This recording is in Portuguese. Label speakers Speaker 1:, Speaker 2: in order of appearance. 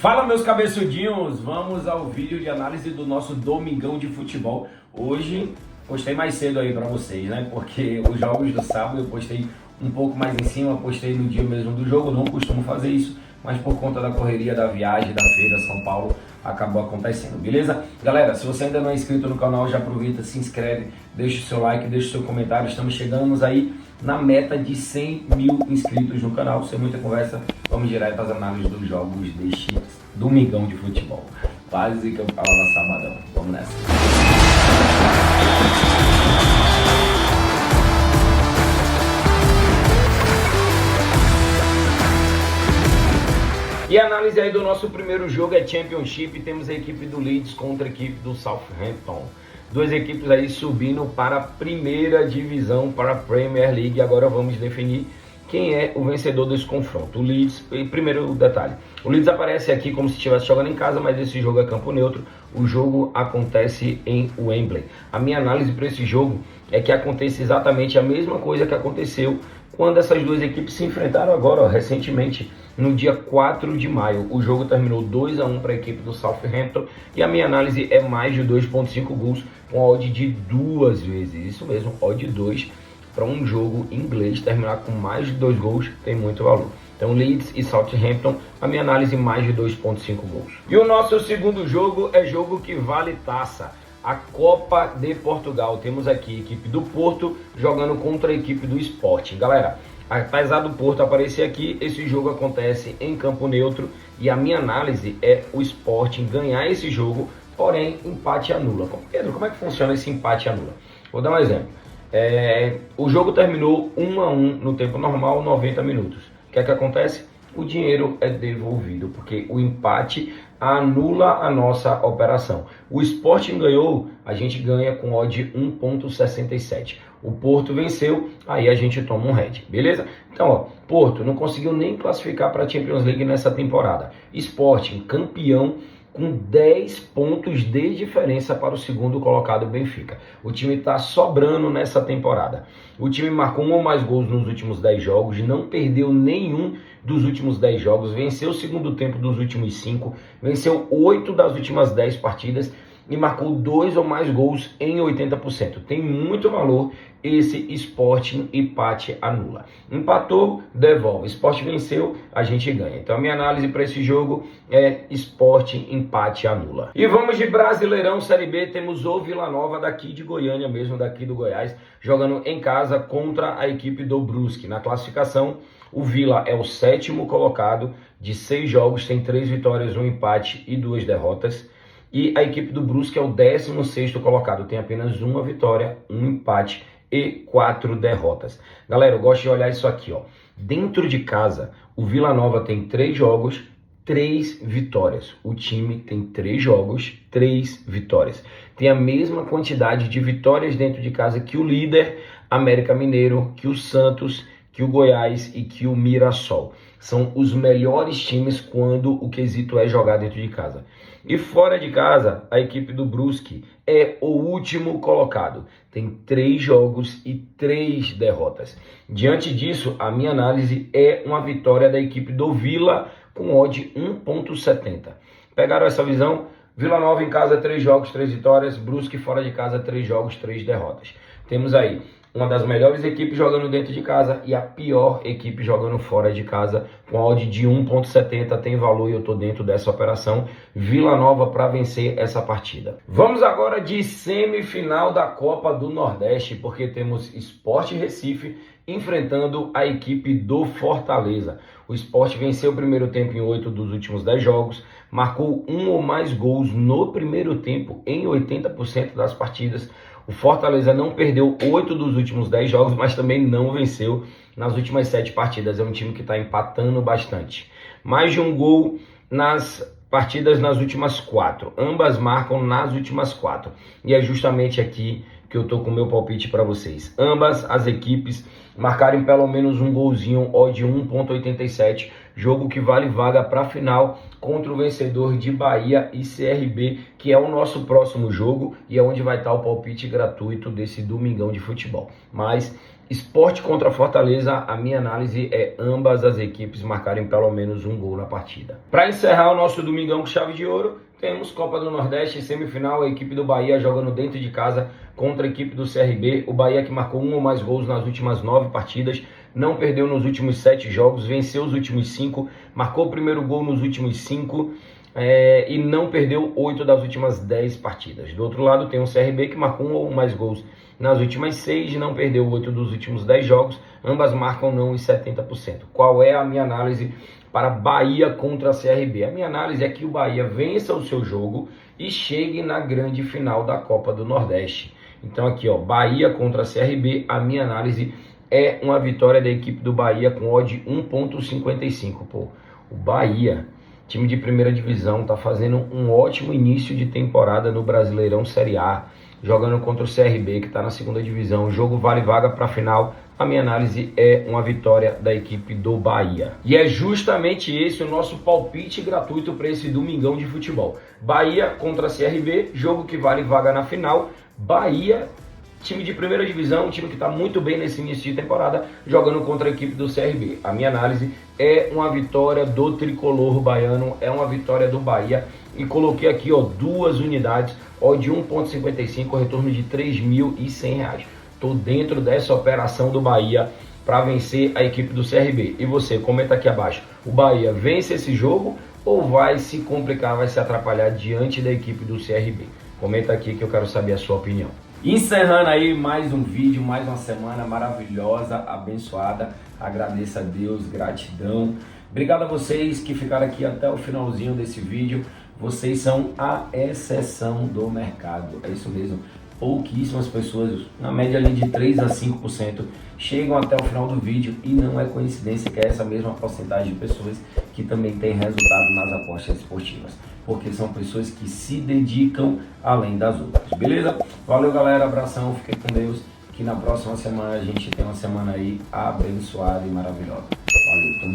Speaker 1: Fala, meus cabeçudinhos, vamos ao vídeo de análise do nosso Domingão de Futebol. Hoje postei mais cedo aí pra vocês, né? Porque os jogos do sábado eu postei um pouco mais em cima, postei no dia mesmo do jogo, não costumo fazer isso, mas por conta da correria da viagem, da feira São Paulo, acabou acontecendo, beleza? Galera, se você ainda não é inscrito no canal, já aproveita, se inscreve, deixa o seu like, deixa o seu comentário, estamos chegando aí na meta de 100 mil inscritos no canal. Sem muita conversa, vamos direto às análises dos jogos deste Domingão de Futebol. Quase que eu falava sabadão, vamos nessa. E a análise aí do nosso primeiro jogo é Championship. Temos a equipe do Leeds contra a equipe do Southampton. Duas equipes aí subindo para a primeira divisão, para a Premier League. Agora vamos definir quem é o vencedor desse confronto. O Leeds, primeiro detalhe, o Leeds aparece aqui como se estivesse jogando em casa, mas esse jogo é campo neutro. O jogo acontece em Wembley. A minha análise para esse jogo é que acontece exatamente a mesma coisa que aconteceu quando essas duas equipes se enfrentaram agora, recentemente, no dia 4 de maio. O jogo terminou 2-1 para a equipe do Southampton e a minha análise é mais de 2.5 gols com a odd de 2 vezes. Isso mesmo, odd 2 para um jogo inglês terminar com mais de 2 gols tem muito valor. Então Leeds e Southampton, a minha análise mais de 2.5 gols. E o nosso segundo jogo é jogo que vale taça. A Copa de Portugal. Temos aqui a equipe do Porto jogando contra a equipe do Sporting. Galera, apesar do Porto aparecer aqui, esse jogo acontece em campo neutro e a minha análise é o Sporting ganhar esse jogo, porém empate anula. Pedro, como é que funciona esse empate anula? Vou dar um exemplo. O jogo terminou 1-1 no tempo normal, 90 minutos. O que é que acontece? O dinheiro é devolvido, porque o empate anula a nossa operação. O Sporting ganhou, a gente ganha com odd 1.67. O Porto venceu, aí a gente toma um head, beleza? Então, ó, Porto não conseguiu nem classificar para a Champions League nessa temporada. Sporting, campeão, com 10 pontos de diferença para o segundo colocado Benfica. O time está sobrando nessa temporada. O time marcou 1 ou mais gols nos últimos 10 jogos, não perdeu nenhum dos últimos 10 jogos, venceu o segundo tempo dos últimos 5, venceu 8 das últimas 10 partidas e marcou 2 ou mais gols em 80%. Tem muito valor esse Sporting, empate anula. Empatou, devolve. Sporting venceu, a gente ganha. Então a minha análise para esse jogo é Sporting, empate anula. E vamos de Brasileirão Série B. Temos o Vila Nova daqui de Goiânia mesmo, daqui do Goiás, jogando em casa contra a equipe do Brusque. Na classificação, o Vila é o 7º colocado, de 6 jogos, tem 3 vitórias, 1 empate e 2 derrotas. E a equipe do Brusque é o 16º colocado, tem apenas 1 vitória, 1 empate e 4 derrotas. Galera, eu gosto de olhar isso aqui, ó. Dentro de casa, o Vila Nova tem 3 jogos, 3 vitórias. O time tem 3 jogos, 3 vitórias. Tem a mesma quantidade de vitórias dentro de casa que o líder América Mineiro, que o Santos, que o Goiás e que o Mirassol. São os melhores times quando o quesito é jogar dentro de casa. E fora de casa, a equipe do Brusque é o último colocado. Tem 3 jogos e 3 derrotas. Diante disso, a minha análise é uma vitória da equipe do Vila com odd 1.70. Pegaram essa visão? Vila Nova em casa, 3 jogos, 3 vitórias. Brusque fora de casa, 3 jogos, 3 derrotas. Temos aí uma das melhores equipes jogando dentro de casa e a pior equipe jogando fora de casa, com a odd de 1.70, tem valor e eu estou dentro dessa operação. Vila Nova para vencer essa partida. Vamos agora de semifinal da Copa do Nordeste, porque temos Sport Recife enfrentando a equipe do Fortaleza. O Sport venceu o primeiro tempo em 8 dos últimos 10 jogos, marcou 1 ou mais gols no primeiro tempo em 80% das partidas. O Fortaleza não perdeu 8 dos últimos 10 jogos, mas também não venceu nas últimas 7 partidas. É um time que está empatando bastante. Mais de um gol nas partidas nas últimas 4. Ambas marcam nas últimas 4. E é justamente aqui que eu tô com o meu palpite para vocês. Ambas as equipes marcarem pelo menos um golzinho, odd 1.87, jogo que vale vaga para a final contra o vencedor de Bahia e CRB, que é o nosso próximo jogo e é onde vai estar o palpite gratuito desse Domingão de Futebol. Mas Sport contra Fortaleza, a minha análise é ambas as equipes marcarem pelo menos um gol na partida. Para encerrar o nosso domingão com chave de ouro, temos Copa do Nordeste, semifinal, a equipe do Bahia jogando dentro de casa contra a equipe do CRB. O Bahia que marcou um ou mais gols nas últimas 9 partidas, não perdeu nos últimos 7 jogos, venceu os últimos 5, marcou o primeiro gol nos últimos 5 e não perdeu 8 das últimas 10 partidas. Do outro lado tem o CRB que marcou um ou mais gols nas últimas 6, não perdeu 8 dos últimos 10 jogos, ambas marcam não em 70%. Qual é a minha análise para Bahia contra CRB? A minha análise é que o Bahia vença o seu jogo e chegue na grande final da Copa do Nordeste. Então aqui, ó, Bahia contra CRB, a minha análise é uma vitória da equipe do Bahia com odd 1.55. Pô, o Bahia, time de primeira divisão, tá fazendo um ótimo início de temporada no Brasileirão Série A, jogando contra o CRB, que está na segunda divisão. O jogo vale vaga para a final. A minha análise é uma vitória da equipe do Bahia. E é justamente esse o nosso palpite gratuito para esse domingão de futebol. Bahia contra CRB, jogo que vale vaga na final. Bahia, time de primeira divisão, um time que está muito bem nesse início de temporada, jogando contra a equipe do CRB. A minha análise é uma vitória do tricolor baiano, é uma vitória do Bahia. E coloquei aqui, ó, 2 unidades, ó, de 1.55, retorno de R$ 3.100. Estou dentro dessa operação do Bahia para vencer a equipe do CRB. E você, comenta aqui abaixo. O Bahia vence esse jogo ou vai se complicar, vai se atrapalhar diante da equipe do CRB? Comenta aqui que eu quero saber a sua opinião. Encerrando aí mais um vídeo, mais uma semana maravilhosa, abençoada. Agradeço a Deus, gratidão. Obrigado a vocês que ficaram aqui até o finalzinho desse vídeo. Vocês são a exceção do mercado. É isso mesmo. Pouquíssimas pessoas, na média ali de 3 a 5%, chegam até o final do vídeo e não é coincidência que é essa mesma porcentagem de pessoas que também tem resultado nas apostas esportivas. Porque são pessoas que se dedicam além das outras. Beleza? Valeu, galera. Abração. Fiquem com Deus. Que na próxima semana a gente tem uma semana aí abençoada e maravilhosa. Valeu.